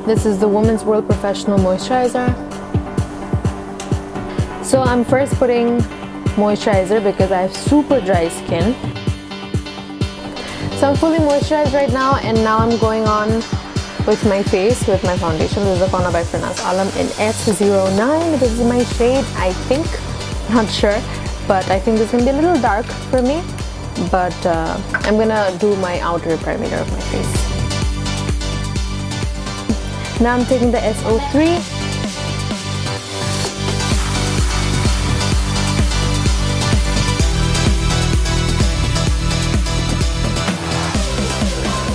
This is the Women's World Professional Moisturizer. So I'm first putting moisturizer because I have super dry skin. So I'm fully moisturized right now, and now I'm going on with my face with my foundation. This is the Kona by Farnaz in S09. This is my shade, I think. Not sure, but I think this is going to be a little dark for me. But I'm gonna do my outer perimeter of my face. Now I'm taking the S03.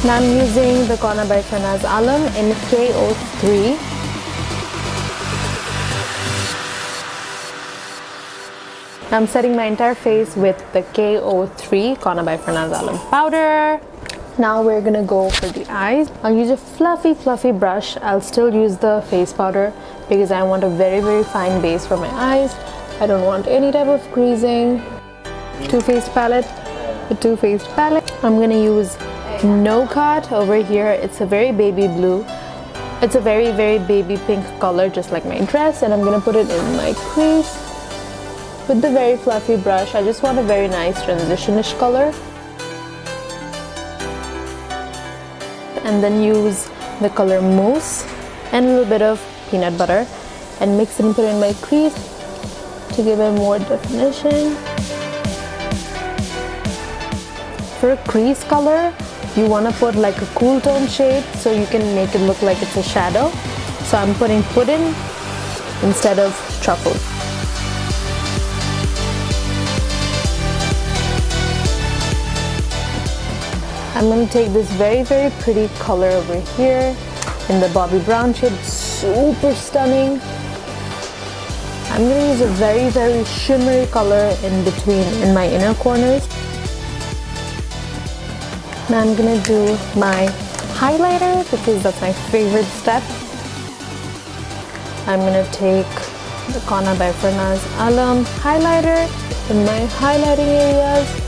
Now I'm using the Kona by Farnaz in K03. I'm setting my entire face with the K03 Kona by Farnaz powder. Now we're gonna go for the eyes. I'll use a fluffy brush. I'll still use the face powder because I want a very fine base for my eyes. I don't want any type of creasing. Too Faced palette. The Too Faced palette. I'm gonna use No Cut over here. It's a very baby blue. It's a very baby pink color, just like my dress, and I'm gonna put it in my crease with the very fluffy brush. I just want a very nice transition-ish color. And then use the color Mousse and a little bit of peanut butter and mix it and put it in my crease to give it more definition. For a crease color, you want to put like a cool tone shade so you can make it look like it's a shadow. So I'm putting Puddin instead of Truffle. I'm going to take this very pretty color over here in the Bobby Brown shade. It's super stunning. I'm going to use a very shimmery color in my inner corners. Now I'm going to do my highlighter because that's my favorite step. I'm going to take the Kona by Farnaz highlighter in my highlighting areas.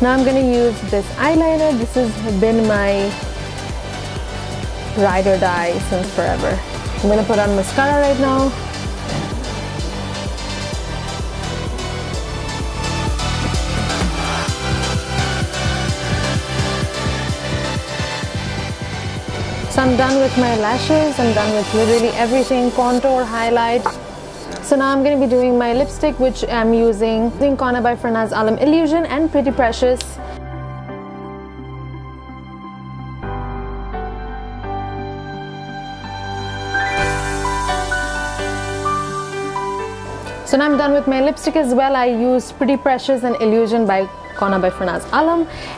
Now I'm going to use this eyeliner. This has been my ride or die since forever. I'm going to put on mascara right now. So I'm done with my lashes. I'm done with literally everything, contour, highlight. So now I'm going to be doing my lipstick, which I'm using Kona by Farnaz Illusion and Pretty Precious. So now I'm done with my lipstick as well. I used Pretty Precious and Illusion by Kona by Farnaz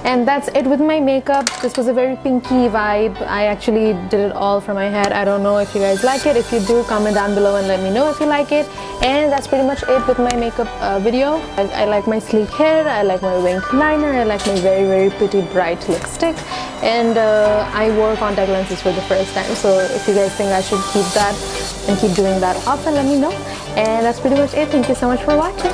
and that's it with my makeup. This was a very pinky vibe. I actually did it all for my head. I don't know if you guys like it. If you do, comment down below and let me know if you like it. And that's pretty much it with my makeup video. I like my sleek hair, I like my winged liner, I like my very pretty bright lipstick, and I wore contact lenses for the first time. So if you guys think I should keep that and keep doing that often, let me know. And that's pretty much it. Thank you so much for watching.